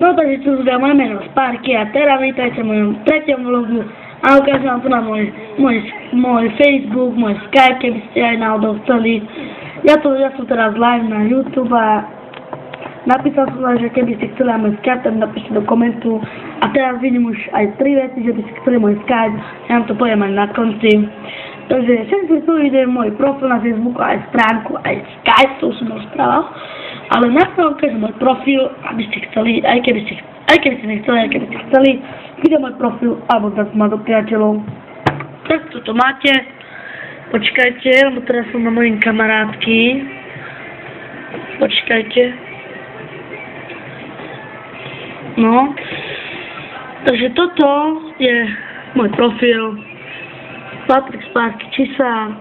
No takže tu ľudia, moje meno Sparky a teraz vítajte v mojom treťom vlogu a ukážem vám tu na môj Facebook, môj Skype, keby ste aj náhodou chceli. Ja som teraz live na YouTube a napísal som vám, že keby ste chceli aj môj Skype, tak napíšte do komentu. A teraz vidím už aj 3 veci, že by ste chceli môj Skype, ja vám to poviem aj na konci. Takže všetci tu ide môj profil na Facebooku, aj stránku, aj Skype, to už som rozprával. Ale najprv ukážem môj profil, aby ste chceli, aj keby ste nechceli, aj keby ste chceli, ide môj profil, alebo dať ma do priateľov. Tak toto máte. Počkajte, lebo teraz som na mojim kamarátky. Počkajte. No. Takže toto je môj profil. Patrik Sparky Čisák.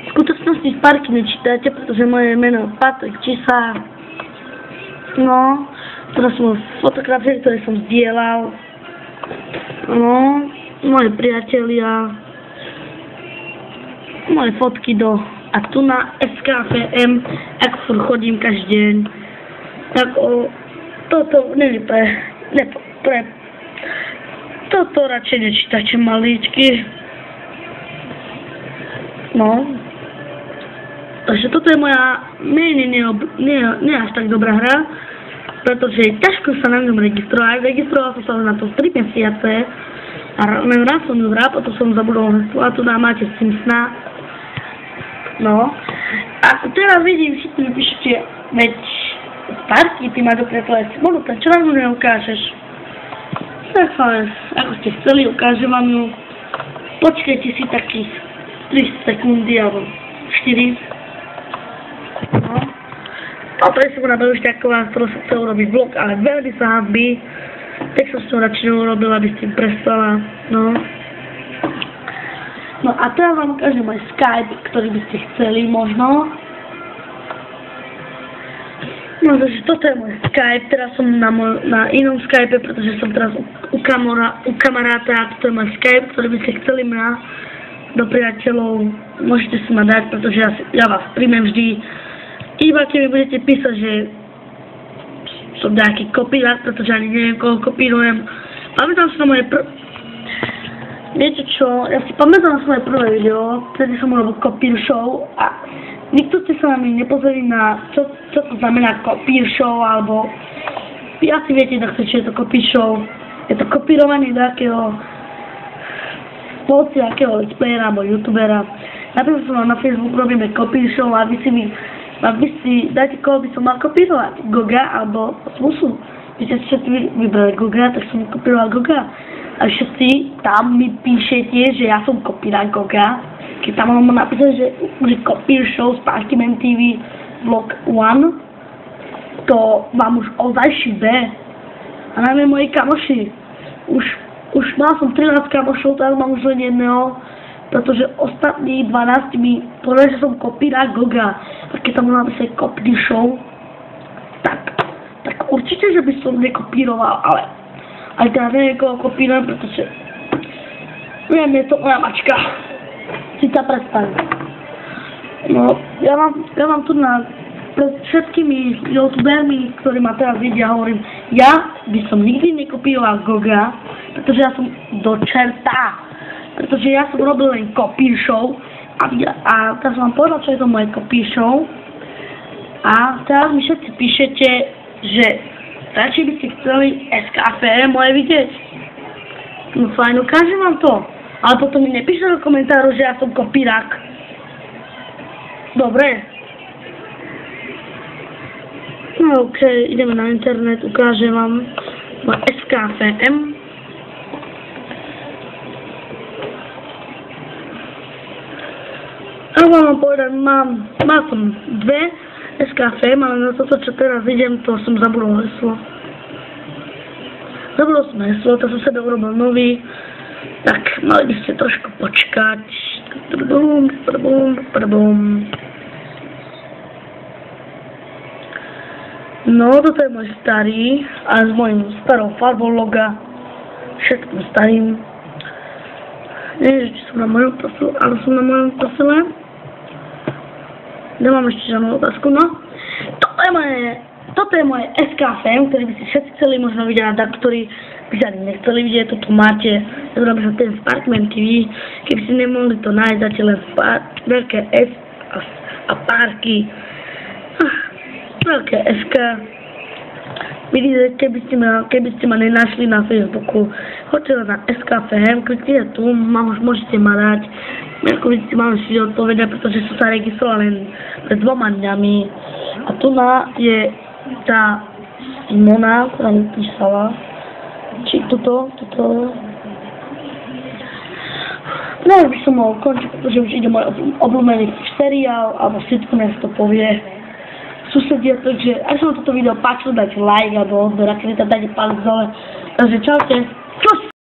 V skutočnosti Sparky nečítajte, pretože moje meno je Patrik Čisák. No, teraz sú fotografie, ktoré som zdieľal. No, moje priatelia. Moje fotky do a tu na SKFM, ako furt chodím každý deň. Tak toto nie pre toto radšej nečítajte, malíčky. No. Takže toto je moja nie až tak dobrá hra, pretože je ťažko sa na ňom registrovať. Registroval som sa na to 3 mesiace a len raz som ju hral, potom som zabudol a tu nám máte Simpsona. No. A teraz vidím, všetci mi píšete, veď Sparky, ty máš dobre tvoje smolu, prečo nám ju neukážeš? Tak ale, ako ste chceli, ukážem vám ju. Počkajte si takých 3 sekundy alebo 4. No. Toto je som nabil už taková, z ktorou som chcel urobiť vlog, ale veľmi sa hanbí. Tak som s ňou radšej neurobil, aby ste prestala. No. No a teraz vám ukážem môj Skype, ktorý by ste chceli možno. No takže toto je môj Skype, teraz som na inom Skype, pretože som teraz u kamaráta a toto je môj Skype, ktorý by ste chceli mňa do priateľov. Môžete si ma dať, pretože ja vás príjmem vždy. Iba keď mi budete písať, že som nejaký kopírák, pretože ani neviem, koho kopírujem. Pamätám si na moje Viete čo, ja si pamätám na svoje prvé video, vtedy som urobil kopír show a nikto ste sa na mňa nepozreli na čo to znamená kopír show, alebo asi viete, čo je to kopír show. Je to kopírovanie nejakého akého let's playera alebo youtubera. Napríklad som vám na Facebook robíme kopír show a vy si dáte, koho by som mal kopírovať, Goga alebo Smusu. Vy ste všetci vybrali Goga, tak som kopíroval Goga. A všetci tam mi píšete, že ja som kopírák Goga. Keď tam mám napísať, že kopír show Sparky Man TV Vlog 1, to vám už ozaj šibe. A najmä moji kamoši. Už mal som 13 kamošov, teraz mám už len jedného, pretože ostatní 12 mi povedali, že som kopírák Goga. A keď tam mám napísať kopír show, tak určite, že by som nekopíroval, ale teraz neviem, koho kopírujem, pretože viem, je to moja mačka. Si sa predstaviť. No, ja mám tu pred všetkými youtubermi, ktorí ma teraz vidia, hovorím, ja by som nikdy nekopíroval Goga, pretože ja som do čerta. Pretože ja som robil len kopír show a teraz som vám povedal, čo je to moje kopír show. A teraz mi všetci píšete, že radšej by ste chceli SKFM moje vidieť. No fajn, ukážem vám to. Ale potom mi nepíšte do komentárov, že ja som kopírák. Dobre. No okej, ideme na internet, ukážem vám moje SKFM. A vám povedať, mal som 2 SKFM, ale na toto, čo teraz idem, to som zabudol heslo. Zabudol som heslo, to som sebe urobil nový. Tak, mali by ste trošku počkať. No, toto je môj starý, a s mojím starou farbou loga. Všetkým starým. Neviem, či som na mojom profilu, ale som na mojom profile. Nemám ešte žiadnu otázku, no. To je moje toto je moje SKFM, ktorý by si všetci chceli možno vidieť, a ktorí by sa nechceli vidieť, to tu máte, ja to napríklad ten Sparkman TV, keby si nemohli to nájsť, dáte len veľké S a párky, veľké SK. Vidíte, keby ste ma nenašli na Facebooku, choďte na SKFM, kliknite tu, môžete ma dať, ako by ste mali si odpovedať, pretože som sa registroval len pred 2 dňami. A tu je tá Simona, ktorá mi písala, či toto. No, už by som mohol končiť, pretože už ide môj obľúbený seriál, alebo sitcom, jak to povie susedia, takže ak sa vám toto video páčilo, dajte like, alebo odber, ak dajte palec dole. Takže čaute.